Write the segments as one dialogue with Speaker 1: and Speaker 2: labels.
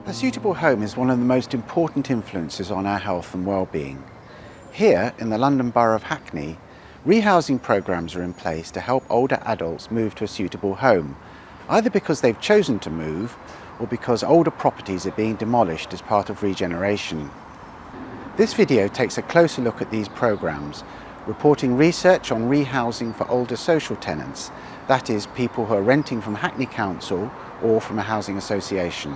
Speaker 1: A suitable home is one of the most important influences on our health and well-being. Here, in the London Borough of Hackney, rehousing programmes are in place to help older adults move to a suitable home, either because they've chosen to move or because older properties are being demolished as part of regeneration. This video takes a closer look at these programmes, reporting research on rehousing for older social tenants, that is, people who are renting from Hackney Council or from a housing association.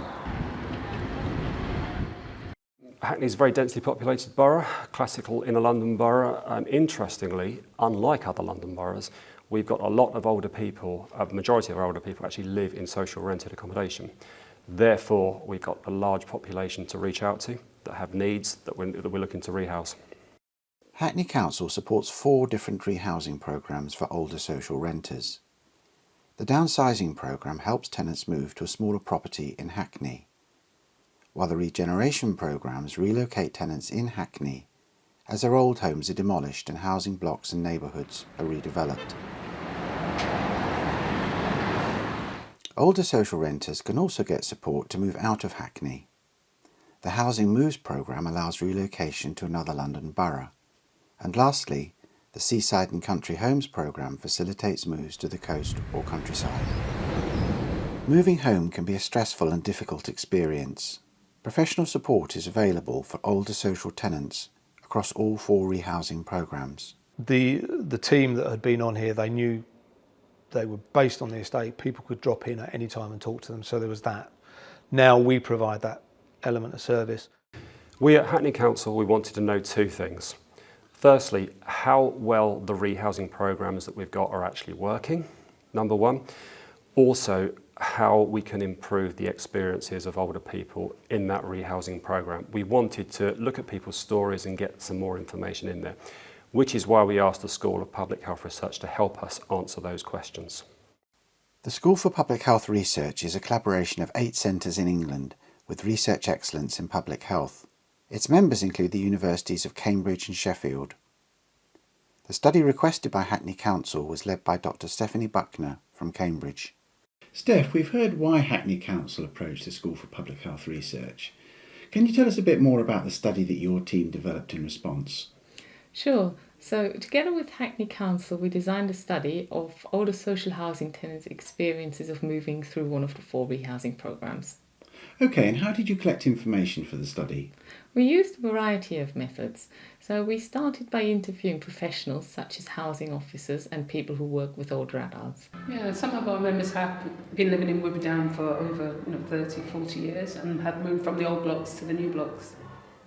Speaker 2: Hackney is a very densely populated borough, classical inner London borough. Interestingly, unlike other London boroughs, we've got a lot of older people, a majority of our older people actually live in social rented accommodation. Therefore, we've got a large population to reach out to that have needs that we're looking to rehouse.
Speaker 1: Hackney Council supports 4 different rehousing programmes for older social renters. The downsizing programme helps tenants move to a smaller property in Hackney, while the regeneration programmes relocate tenants in Hackney as their old homes are demolished and housing blocks and neighbourhoods are redeveloped. Older social renters can also get support to move out of Hackney. The Housing Moves programme allows relocation to another London borough. And lastly, the Seaside and Country Homes programme facilitates moves to the coast or countryside. Moving home can be a stressful and difficult experience. Professional support is available for older social tenants across all 4 rehousing programmes.
Speaker 3: The team that had been on here, they knew they were based on the estate. People could drop in at any time and talk to them, so there was that. Now we provide that element of service.
Speaker 2: We at Hackney Council, we wanted to know 2 things. Firstly, how well the rehousing programmes that we've got are actually working, number 1. Also, how we can improve the experiences of older people in that rehousing programme. We wanted to look at people's stories and get some more information in there, which is why we asked the School of Public Health Research to help us answer those questions.
Speaker 1: The School for Public Health Research is a collaboration of 8 centres in England with research excellence in public health. Its members include the universities of Cambridge and Sheffield. The study requested by Hackney Council was led by Dr. Stephanie Buckner from Cambridge. Steph, we've heard why Hackney Council approached the School for Public Health Research. Can you tell us a bit more about the study that your team developed in response?
Speaker 4: Sure. So together with Hackney Council, we designed a study of older social housing tenants' experiences of moving through one of the 4 rehousing programmes.
Speaker 1: Okay, and how did you collect information for the study?
Speaker 4: We used a variety of methods. So we started by interviewing professionals such as housing officers and people who work with older adults.
Speaker 5: Yeah, some of our members have been living in Wimberdown for over 30, 40 years and have moved from the old blocks to the new blocks.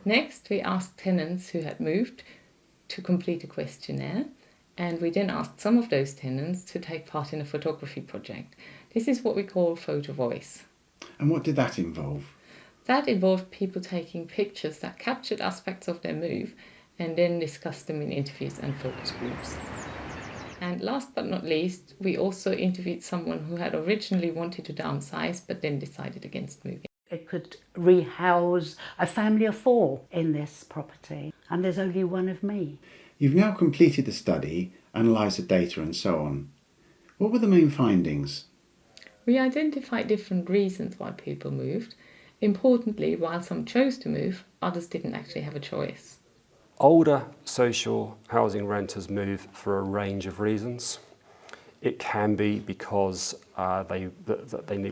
Speaker 4: Next, we asked tenants who had moved to complete a questionnaire, and we then asked some of those tenants to take part in a photography project. This is what we call photo voice.
Speaker 1: And what did that involve?
Speaker 4: That involved people taking pictures that captured aspects of their move and then discussed them in interviews and focus groups. And last but not least, we also interviewed someone who had originally wanted to downsize but then decided against moving.
Speaker 6: It could rehouse a family of 4 in this property, and there's only one of me.
Speaker 1: You've now completed the study, analysed the data and so on. What were the main findings?
Speaker 4: We identified different reasons why people moved. Importantly, while some chose to move, others didn't actually have a choice.
Speaker 2: Older social housing renters move for a range of reasons. It can be because they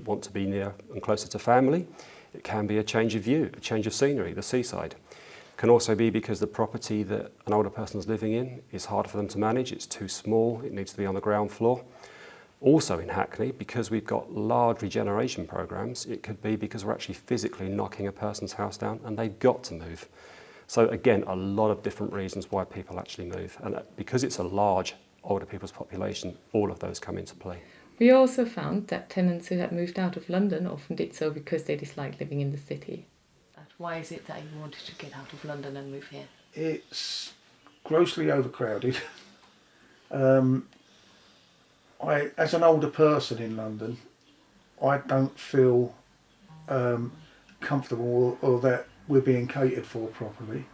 Speaker 2: want to be near and closer to family. It can be a change of view, a change of scenery, the seaside. It can also be because the property that an older person is living in is hard for them to manage, it's too small, it needs to be on the ground floor. Also in Hackney, because we've got large regeneration programmes, it could be because we're actually physically knocking a person's house down and they've got to move. So again, a lot of different reasons why people actually move. And because it's a large older people's population, all of those come into play.
Speaker 4: We also found that tenants who had moved out of London often did so because they disliked living in the city. Why is it that you wanted to get out of London and move here?
Speaker 7: It's grossly overcrowded. As an older person in London, I don't feel comfortable or that we're being catered for properly.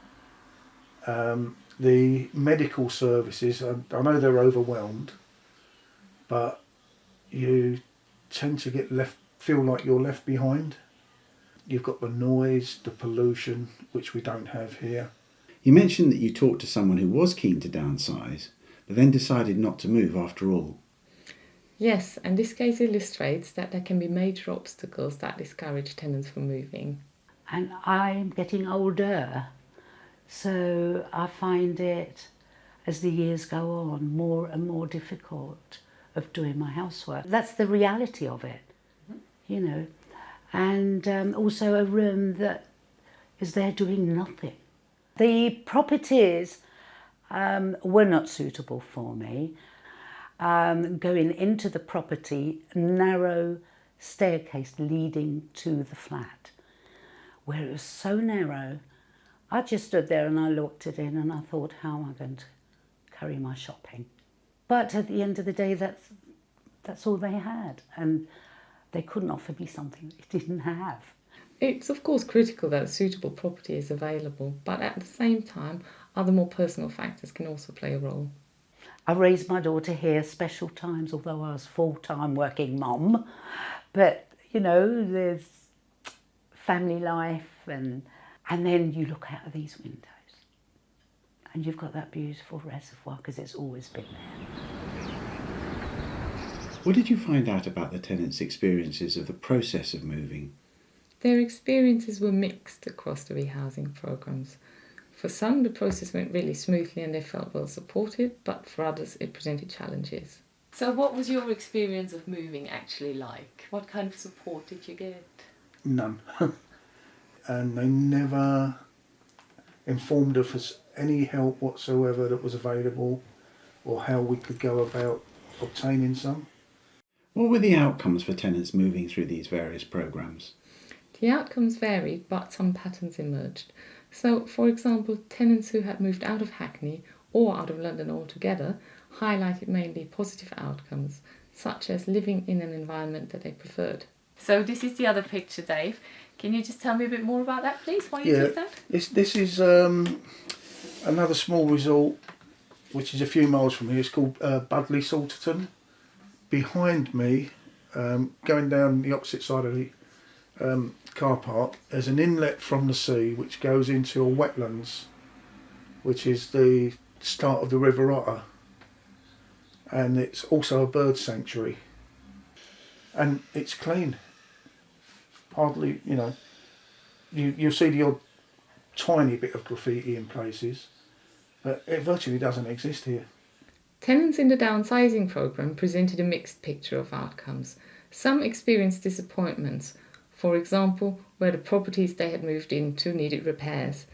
Speaker 7: The medical services, I know they're overwhelmed, but you tend to feel like you're left behind. You've got the noise, the pollution, which we don't have here.
Speaker 1: You mentioned that you talked to someone who was keen to downsize, but then decided not to move after all.
Speaker 4: Yes, and this case illustrates that there can be major obstacles that discourage tenants from moving.
Speaker 6: And I'm getting older, so I find it, as the years go on, more and more difficult of doing my housework. That's the reality of it, you know. And also a room that is there doing nothing. The properties were not suitable for me. Going into the property, narrow staircase leading to the flat, where it was so narrow. I just stood there and I looked at it and I thought, how am I going to carry my shopping? But at the end of the day, that's all they had, and they couldn't offer me something they didn't have.
Speaker 4: It's of course critical that a suitable property is available, but at the same time, other more personal factors can also play a role.
Speaker 6: I raised my daughter here special times, although I was full-time working mum. But, you know, there's family life and then you look out of these windows and you've got that beautiful reservoir because it's always been there.
Speaker 1: What did you find out about the tenants' experiences of the process of moving?
Speaker 4: Their experiences were mixed across the rehousing programmes. For some, the process went really smoothly and they felt well supported, but for others, it presented challenges. So what was your experience of moving actually like? What kind of support did you get?
Speaker 7: None. And they never informed us any help whatsoever that was available or how we could go about obtaining some.
Speaker 1: What were the outcomes for tenants moving through these various programmes?
Speaker 4: The outcomes varied, but some patterns emerged. So, for example, tenants who had moved out of Hackney or out of London altogether highlighted mainly positive outcomes, such as living in an environment that they preferred. So this is the other picture, Dave. Can you just tell me a bit more about that, please, why you did that?
Speaker 7: This is another small resort, which is a few miles from here. It's called Budley Salterton. Behind me, going down the opposite side of the car park, there's an inlet from the sea which goes into a wetlands, which is the start of the River Otter, and it's also a bird sanctuary, and it's clean. Hardly, you know, you'll see the odd tiny bit of graffiti in places, but it virtually doesn't exist here.
Speaker 4: Tenants in the downsizing programme presented a mixed picture of outcomes. Some experienced disappointments, for example, where the properties they had moved into needed repairs.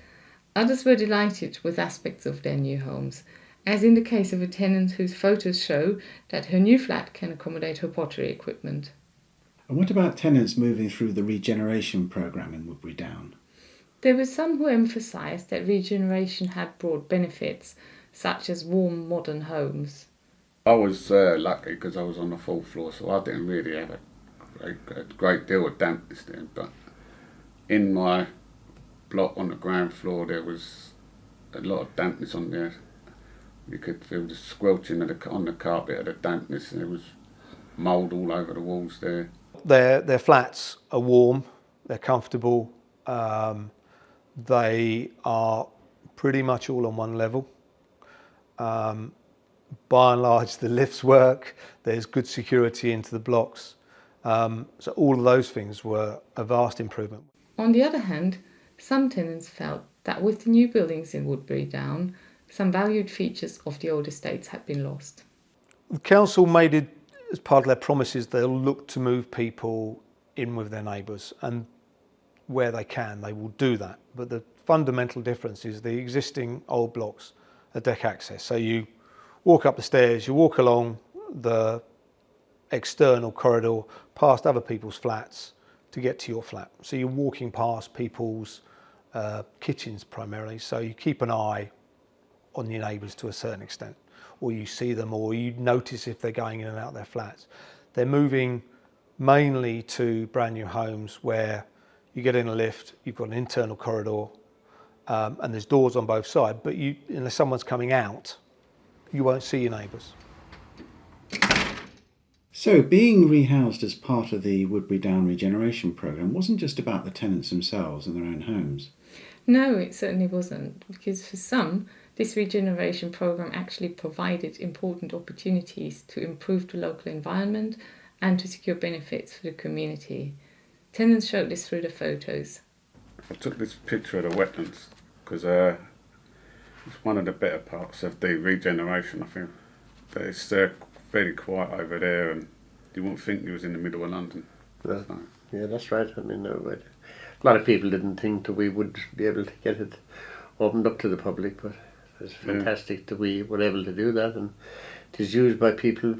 Speaker 4: Others were delighted with aspects of their new homes, as in the case of a tenant whose photos show that her new flat can accommodate her pottery equipment.
Speaker 1: And what about tenants moving through the regeneration programme in Woodbury Down?
Speaker 4: There were some who emphasised that regeneration had broad benefits, such as warm modern homes.
Speaker 8: I was lucky because I was on the 4th floor, so I didn't really have a great deal of dampness there, but in my block on the ground floor there was a lot of dampness on there. You could feel the squelching on the carpet of the dampness, and there was mould all over the walls there.
Speaker 3: Their flats are warm, they're comfortable, they are pretty much all on one level. By and large, the lifts work, there's good security into the blocks. So all of those things were a vast improvement.
Speaker 4: On the other hand, some tenants felt that with the new buildings in Woodbury Down, some valued features of the old estates had been lost.
Speaker 3: The council made it as part of their promises, they'll look to move people in with their neighbours, and where they can, they will do that. But the fundamental difference is the existing old blocks are deck access. So you walk up the stairs, you walk along the external corridor, past other people's flats to get to your flat. So you're walking past people's kitchens primarily, so you keep an eye on your neighbours to a certain extent, or you see them, or you notice if they're going in and out of their flats. They're moving mainly to brand new homes where you get in a lift, you've got an internal corridor, and there's doors on both sides, but unless someone's coming out, you won't see your neighbours.
Speaker 1: So, being rehoused as part of the Woodbury Down regeneration programme wasn't just about the tenants themselves and their own homes.
Speaker 4: No, it certainly wasn't, because for some, this regeneration programme actually provided important opportunities to improve the local environment and to secure benefits for the community. Tenants showed this through the photos.
Speaker 8: I took this picture of the wetlands because it's one of the better parts of the regeneration. I think that it's very quiet over there, and you wouldn't think you was in the middle of London.
Speaker 9: Yeah,
Speaker 8: So,
Speaker 9: yeah, that's right. I mean, a lot of people didn't think that we would be able to get it opened up to the public, but it's fantastic that we were able to do that, and it is used by people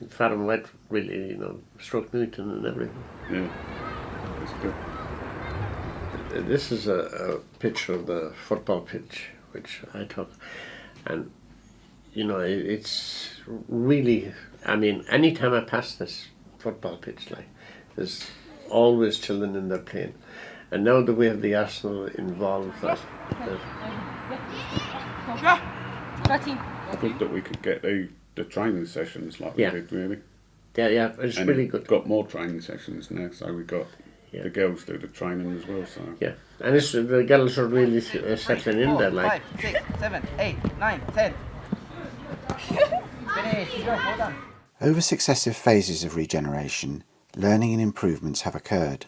Speaker 9: far and wide, really, you know, Struck Newton and everything.
Speaker 8: yeah, it's good.
Speaker 9: This is a picture of the football pitch, which I took, and you know, it's really, I mean, anytime I pass this football pitch, like, there's always children in there playing. And now that we have the Arsenal involved,
Speaker 8: Good that we could get the training sessions like we did, really.
Speaker 9: yeah, it's
Speaker 8: And
Speaker 9: really good.
Speaker 8: Got more training sessions now, so we got
Speaker 9: Yeah.
Speaker 8: the girls do the training as well. So
Speaker 9: Yeah, and it's, the girls are really settling in there, like.
Speaker 10: 5, 6, 7, 8, 9, 10. Finish. Go, hold on.
Speaker 1: Over successive phases of regeneration, learning and improvements have occurred.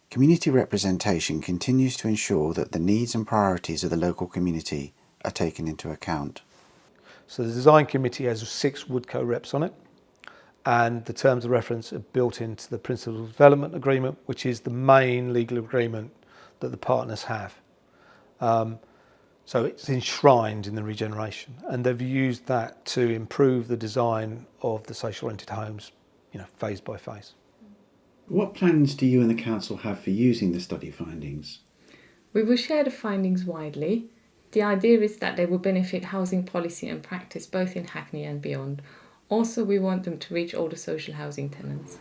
Speaker 1: Community representation continues to ensure that the needs and priorities of the local community are taken into account.
Speaker 3: So the design committee has 6 Woodco reps on it, and the terms of reference are built into the Principal Development Agreement, which is the main legal agreement that the partners have. So it's enshrined in the regeneration, and they've used that to improve the design of the social rented homes, you know, phase by phase.
Speaker 1: What plans do you and the council have for using the study findings?
Speaker 4: We will share the findings widely. The idea is that they will benefit housing policy and practice both in Hackney and beyond. Also, we want them to reach all the social housing tenants.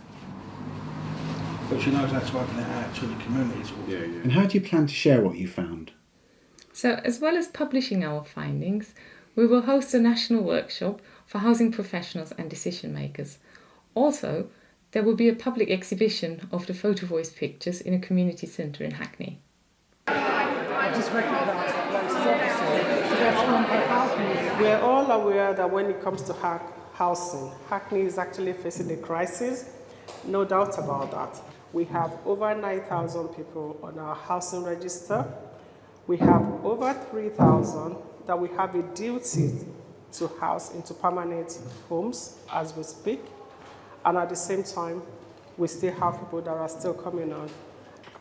Speaker 7: But you know that's working it out to the communities.
Speaker 8: yeah.
Speaker 1: And how do you plan to share what you found?
Speaker 4: So, as well as publishing our findings, we will host a national workshop for housing professionals and decision makers. Also, there will be a public exhibition of the photo voice pictures in a community centre in Hackney.
Speaker 11: I just recognise that loads of
Speaker 12: We're all aware that when it comes to housing, Hackney is actually facing a crisis, no doubt about that. We have over 9,000 people on our housing register. We have over 3,000 that we have a duty to house into permanent homes as we speak. And at the same time, we still have people that are still coming on.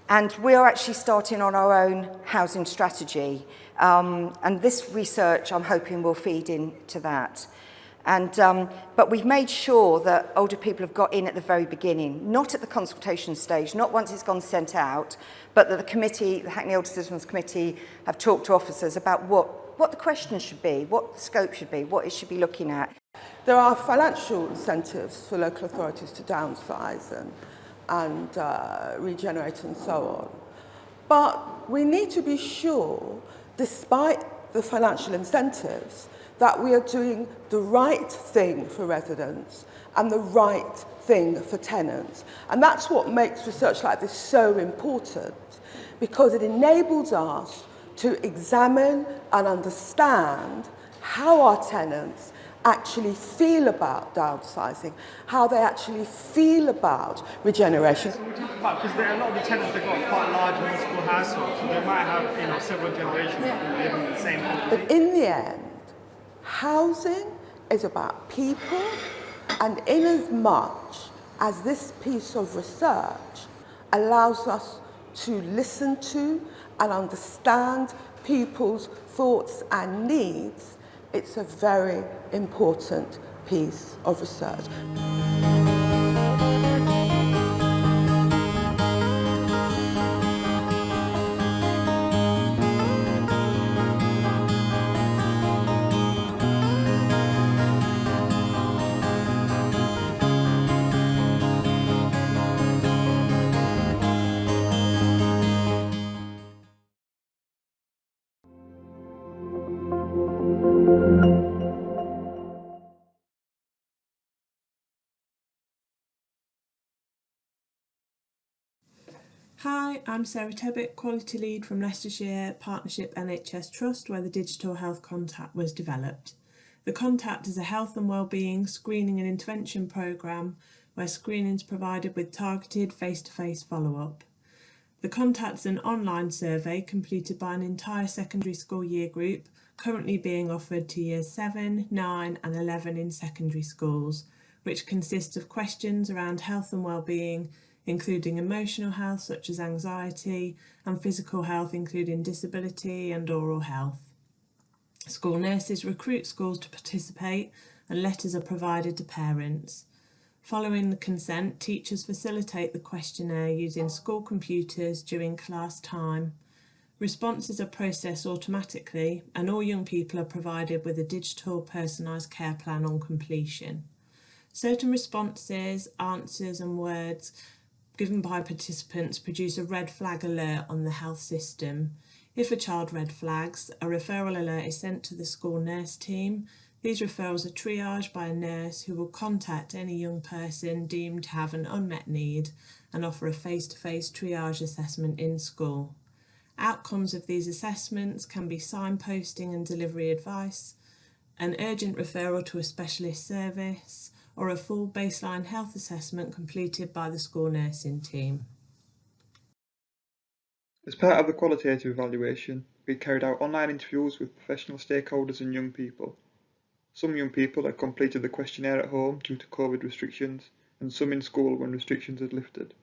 Speaker 11: And we're actually starting on our own housing strategy. And this research, I'm hoping, will feed into that. And, but we've made sure that older people have got in at the very beginning, not at the consultation stage, not once it's gone sent out, but that the committee, the Hackney Older Citizens Committee, have talked to officers about what the questions should be, what the scope should be, what it should be looking at.
Speaker 13: There are financial incentives for local authorities to downsize and regenerate and so on. But we need to be sure, despite the financial incentives, that we are doing the right thing for residents and the right thing for tenants. And that's what makes research like this so important, because it enables us to examine and understand how our tenants actually feel about downsizing, how they actually feel about regeneration.
Speaker 14: Because a lot of the tenants, they've got quite large municipal households, so they might have several generations living in the same home.
Speaker 13: But in the end, housing is about people, and in as much as this piece of research allows us to listen to and understand people's thoughts and needs, it's a very important piece of research.
Speaker 15: Hi, I'm Sarah Tebbett, Quality Lead from Leicestershire Partnership NHS Trust, where the Digital Health Contact was developed. The Contact is a health and wellbeing screening and intervention programme where screening is provided with targeted face-to-face follow-up. The Contact is an online survey completed by an entire secondary school year group, currently being offered to years 7, 9 and 11 in secondary schools, which consists of questions around health and wellbeing, including emotional health such as anxiety, and physical health including disability and oral health. School nurses recruit schools to participate and letters are provided to parents. Following the consent, teachers facilitate the questionnaire using school computers during class time. Responses are processed automatically and all young people are provided with a digital personalised care plan on completion. Certain responses, answers and words given by participants produce a red flag alert on the health system. If a child red flags, a referral alert is sent to the school nurse team. These referrals are triaged by a nurse who will contact any young person deemed to have an unmet need and offer a face-to-face triage assessment in school. Outcomes of these assessments can be signposting and delivery advice, an urgent referral to a specialist service, or a full baseline health assessment completed by the school nursing team.
Speaker 14: As part of the qualitative evaluation, we carried out online interviews with professional stakeholders and young people. Some young people had completed the questionnaire at home due to COVID restrictions, and some in school when restrictions had lifted.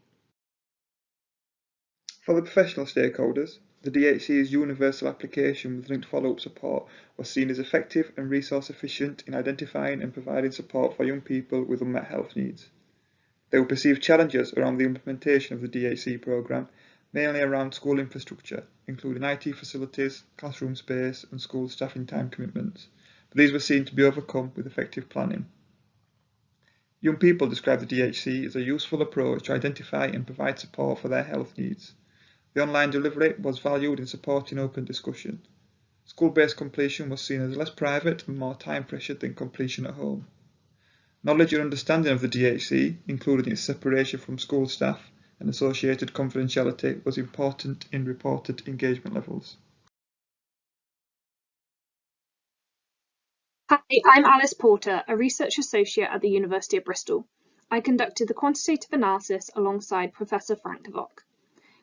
Speaker 14: For the professional stakeholders, the DHC's universal application with linked follow-up support was seen as effective and resource efficient in identifying and providing support for young people with unmet health needs. They will perceive challenges around the implementation of the DHC programme, mainly around school infrastructure, including IT facilities, classroom space and school staffing time commitments, but these were seen to be overcome with effective planning. Young people describe the DHC as a useful approach to identify and provide support for their health needs. The online delivery was valued in supporting open discussion. School-based completion was seen as less private and more time-pressured than completion at home. Knowledge and understanding of the DHC, including its separation from school staff and associated confidentiality, was important in reported engagement levels.
Speaker 16: Hi, I'm Alice Porter, a research associate at the University of Bristol. I conducted the quantitative analysis alongside Professor Frank Vock.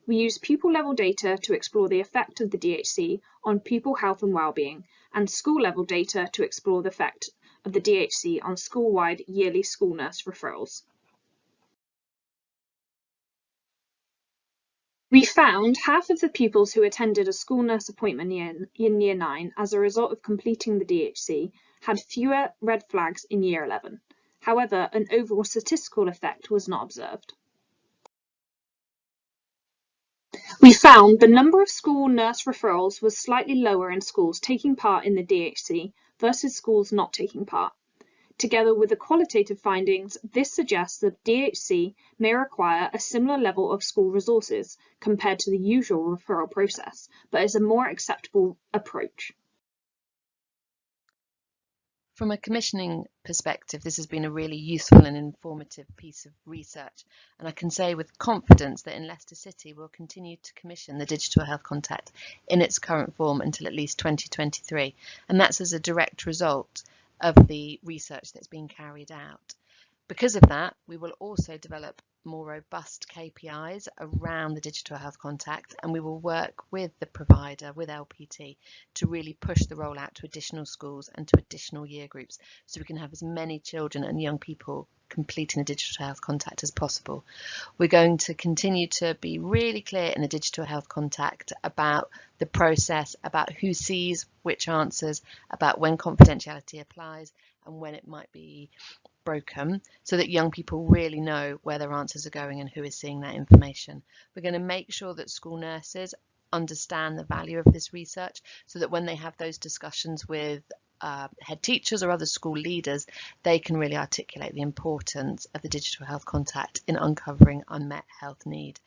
Speaker 16: We used pupil-level data to explore the effect of the DHC on pupil health and wellbeing, and school-level data to explore the effect of the DHC on school-wide yearly school nurse referrals. We found half of the pupils who attended a school nurse appointment in Year 9 as a result of completing the DHC had fewer red flags in Year 11. However, an overall statistical effect was not observed. We found the number of school nurse referrals was slightly lower in schools taking part in the DHC versus schools not taking part. Together with the qualitative findings, this suggests that DHC may require a similar level of school resources compared to the usual referral process, but is a more acceptable approach.
Speaker 17: From a commissioning perspective, this has been a really useful and informative piece of research, and I can say with confidence that in Leicester City we'll continue to commission the Digital Health Contact in its current form until at least 2023, and that's as a direct result of the research that's been carried out. Because of that, we will also develop more robust KPIs around the Digital Health Contact, and we will work with the provider, with LPT, to really push the rollout to additional schools and to additional year groups, so we can have as many children and young people completing the Digital Health Contact as possible. We're going to continue to be really clear in the Digital Health Contact about the process, about who sees which answers, about when confidentiality applies and when it might be broken, so that young people really know where their answers are going and who is seeing that information. We're going to make sure that school nurses understand the value of this research, so that when they have those discussions with head teachers or other school leaders, they can really articulate the importance of the Digital Health Contact in uncovering unmet health need.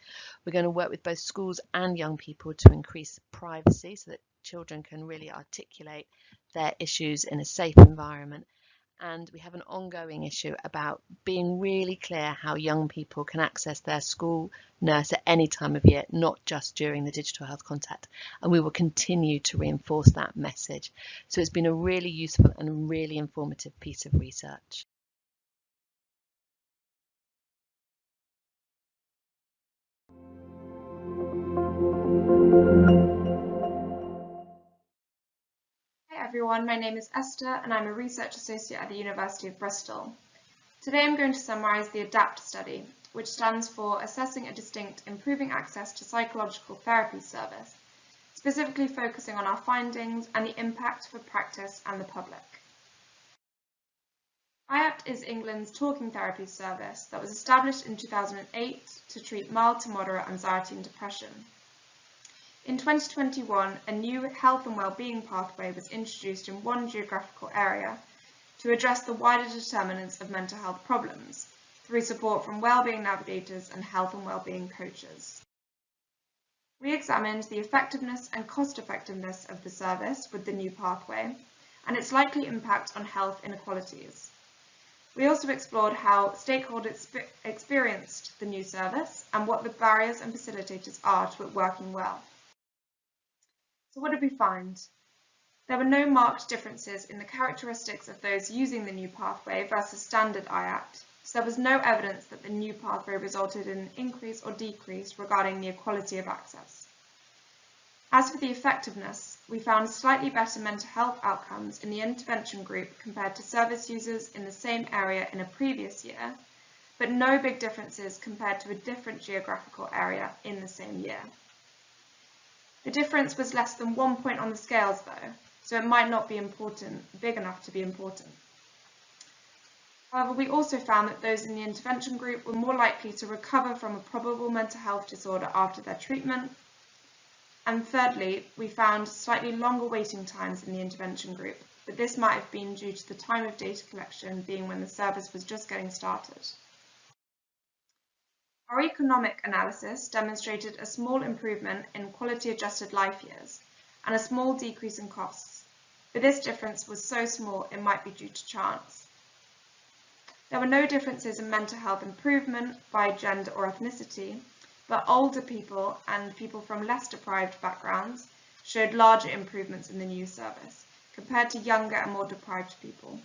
Speaker 17: We're going to work with both schools and young people to increase privacy, so that children can really articulate their issues in a safe environment. And we have an ongoing issue about being really clear how young people can access their school nurse at any time of year, not just during the digital health contact. And we will continue to reinforce that message. So it's been a really useful and really informative piece of research.
Speaker 18: Hi everyone, my name is Esther and I'm a research associate at the University of Bristol. Today I'm going to summarise the ADAPT study, which stands for Assessing a Distinct Improving Access to Psychological Therapy Service, specifically focusing on our findings and the impact for practice and the public. IAPT is England's talking therapy service that was established in 2008 to treat mild to moderate anxiety and depression. In 2021, a new health and wellbeing pathway was introduced in one geographical area to address the wider determinants of mental health problems through support from wellbeing navigators and health and wellbeing coaches. We examined the effectiveness and cost-effectiveness of the service with the new pathway and its likely impact on health inequalities. We also explored how stakeholders experienced the new service and what the barriers and facilitators are to it working well. So what did we find? There were no marked differences in the characteristics of those using the new pathway versus standard IAPT, so there was no evidence that the new pathway resulted in an increase or decrease regarding the equality of access. As for the effectiveness, we found slightly better mental health outcomes in the intervention group compared to service users in the same area in a previous year, but no big differences compared to a different geographical area in the same year. The difference was less than 1 point on the scales though, so it might not be big enough to be important. However, we also found that those in the intervention group were more likely to recover from a probable mental health disorder after their treatment. And thirdly, we found slightly longer waiting times in the intervention group, but this might have been due to the time of data collection being when the service was just getting started. Our economic analysis demonstrated a small improvement in quality-adjusted life years and a small decrease in costs, but this difference was so small it might be due to chance. There were no differences in mental health improvement by gender or ethnicity, but older people and people from less deprived backgrounds showed larger improvements in the new service compared to younger and more deprived people.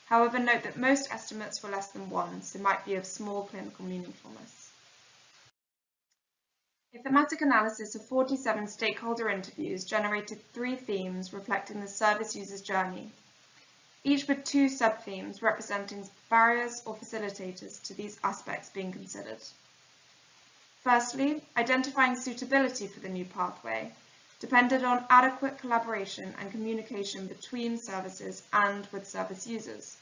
Speaker 18: However, note that most estimates were less than 1, so might be of small clinical meaningfulness. A thematic analysis of 47 stakeholder interviews generated 3 themes reflecting the service user's journey, each with 2 sub-themes representing barriers or facilitators to these aspects being considered. Firstly, identifying suitability for the new pathway depended on adequate collaboration and communication between services and with service users.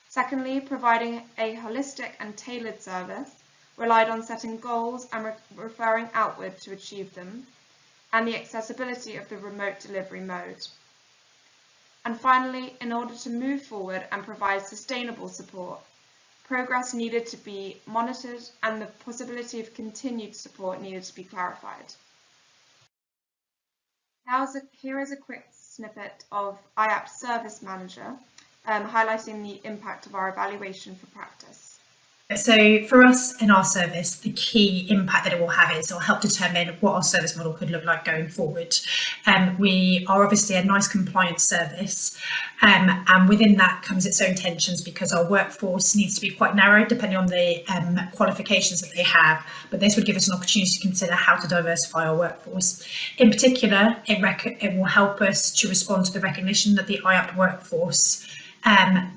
Speaker 18: Secondly, providing a holistic and tailored service relied on setting goals and referring outward to achieve them, and the accessibility of the remote delivery mode. And finally, in order to move forward and provide sustainable support, progress needed to be monitored and the possibility of continued support needed to be clarified. Here is a quick snippet of IAPT Service Manager, highlighting the impact of our evaluation for practice.
Speaker 19: So for us in our service, the key impact that it will have is it will help determine what our service model could look like going forward. We are obviously a NICE compliant service, and within that comes its own tensions because our workforce needs to be quite narrow depending on the qualifications that they have, but this would give us an opportunity to consider how to diversify our workforce. In particular, it will help us to respond to the recognition that the IAPT workforce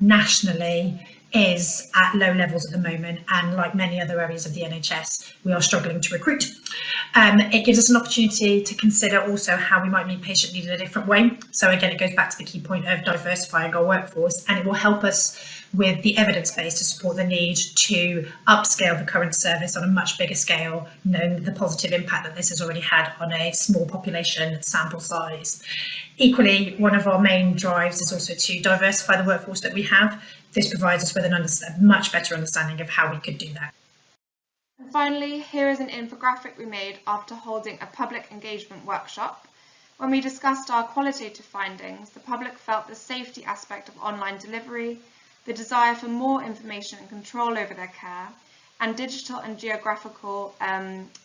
Speaker 19: nationally is at low levels at the moment, and like many other areas of the NHS, we are struggling to recruit. It gives us an opportunity to consider also how we might meet patient need in a different way. So again, it goes back to the key point of diversifying our workforce, and it will help us with the evidence base to support the need to upscale the current service on a much bigger scale, knowing the positive impact that this has already had on a small population sample size. Equally, one of our main drives is also to diversify the workforce that we have. This provides us with a much better understanding of how we could do that.
Speaker 18: And finally, here is an infographic we made after holding a public engagement workshop When we discussed our qualitative findings, the public felt the safety aspect of online delivery, the desire for more information and control over their care, and digital and geographical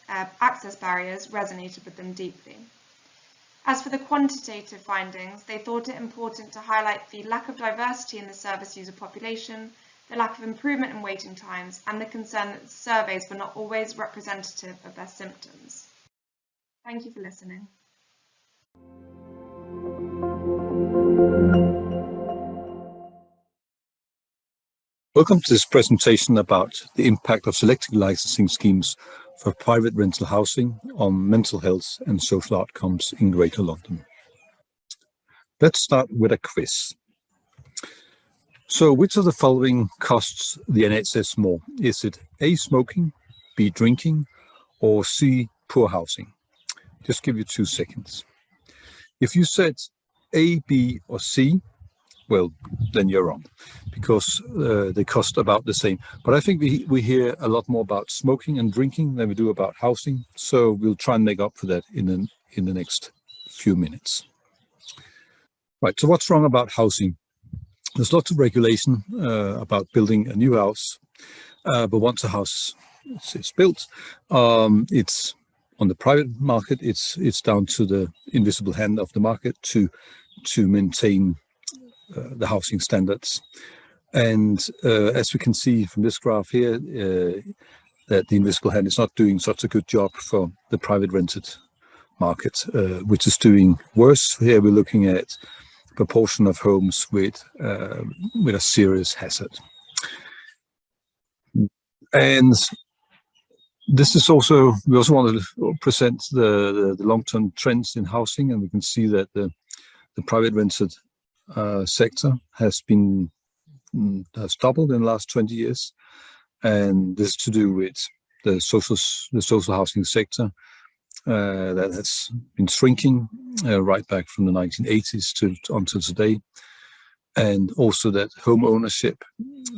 Speaker 18: access barriers resonated with them deeply. As for the quantitative findings, they thought it important to highlight the lack of diversity in the service user population, the lack of improvement in waiting times, and the concern that the surveys were not always representative of their symptoms. Thank you for listening.
Speaker 20: Welcome to this presentation about the impact of selective licensing schemes for private rental housing on mental health and social outcomes in Greater London. Let's start with a quiz. So, which of the following costs the NHS more? Is it A, smoking, B, drinking, or C, poor housing? Just give you 2 seconds. If you said A, B, or C, well, then you're wrong, because they cost about the same. But I think we hear a lot more about smoking and drinking than we do about housing, so we'll try and make up for that in the next few minutes. Right, so what's wrong about housing? There's lots of regulation about building a new house, but once a house is built, it's on the private market, it's down to the invisible hand of the market to maintain the housing standards. And as we can see from this graph here, that the invisible hand is not doing such a good job for the private rented market, which is doing worse. Here we're looking at proportion of homes with a serious hazard. And this is also, we also wanted to present the long-term trends in housing, and we can see that the private rented sector has doubled in the last 20 years, and this is to do with the social housing sector that has been shrinking right back from the 1980s until today, and also that home ownership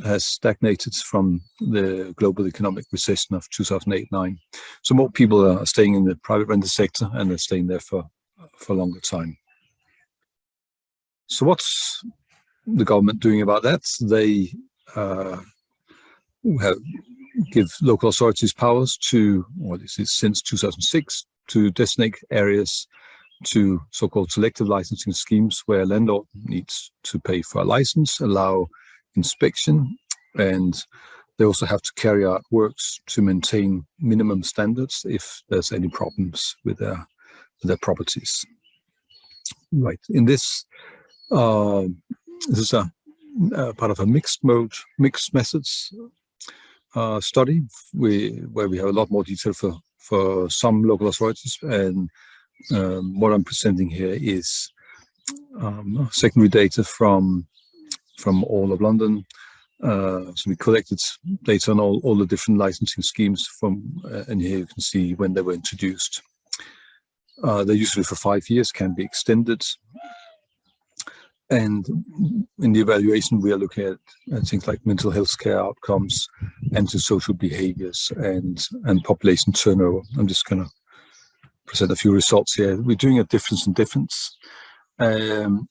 Speaker 20: has stagnated from the global economic recession of 2008-9. So more people are staying in the private rented sector, and they're staying there for a longer time. So what's the government doing about that? They give local authorities powers to, or this is since 2006, to designate areas to so-called selective licensing schemes where a landlord needs to pay for a license, allow inspection, and they also have to carry out works to maintain minimum standards if there's any problems with their properties. Right. In this, this is a part of a mixed methods study where we have a lot more detail for some local authorities, and what I'm presenting here is secondary data from all of London. So we collected data on all the different licensing schemes and here you can see when they were introduced. They're usually for 5 years, can be extended. And in the evaluation, we are looking at things like mental health care outcomes, antisocial behaviors, and population turnover. I'm just going to present a few results here. We're doing a difference in difference. And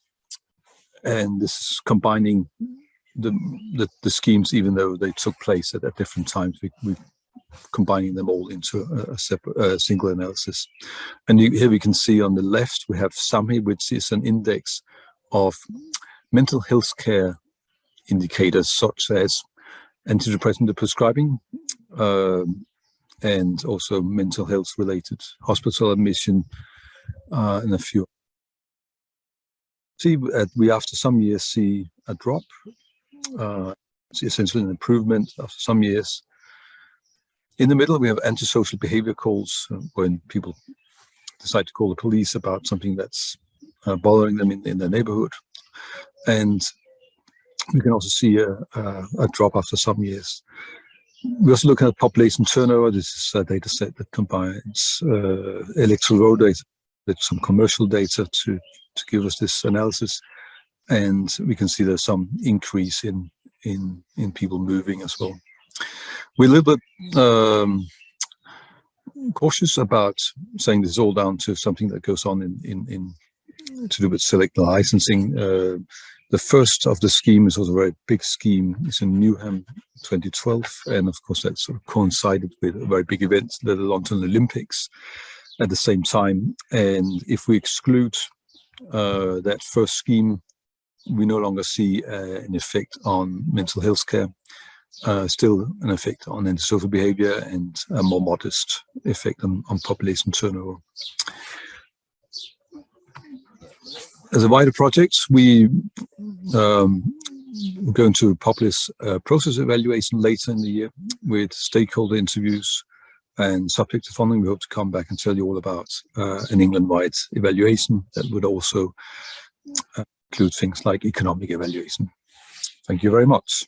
Speaker 20: this is combining the schemes, even though they took place at different times. We're combining them all into a single analysis. And here we can see on the left, we have SAMHI, which is an index of mental health care indicators such as antidepressant prescribing and also mental health related hospital admission and a few. See, we after some years see a drop, essentially an improvement after some years. In the middle, we have antisocial behavior calls when people decide to call the police about something that's bothering them in their neighborhood. And we can also see a drop after some years. We're also looking at population turnover. This is a data set that combines electoral roll data with some commercial data to give us this analysis. And we can see there's some increase in people moving as well. We're a little bit cautious about saying this is all down to something that goes on in to do with selective licensing. The first of the schemes was a very big scheme. It's in Newham 2012, and of course that sort of coincided with a very big event, the London Olympics, at the same time. And if we exclude that first scheme, we no longer see an effect on mental health care. Still an effect on antisocial behavior and a more modest effect on population turnover. As a wider project, we're going to publish a process evaluation later in the year with stakeholder interviews and subject to funding. We hope to come back and tell you all about an England-wide evaluation that would also include things like economic evaluation. Thank you very much.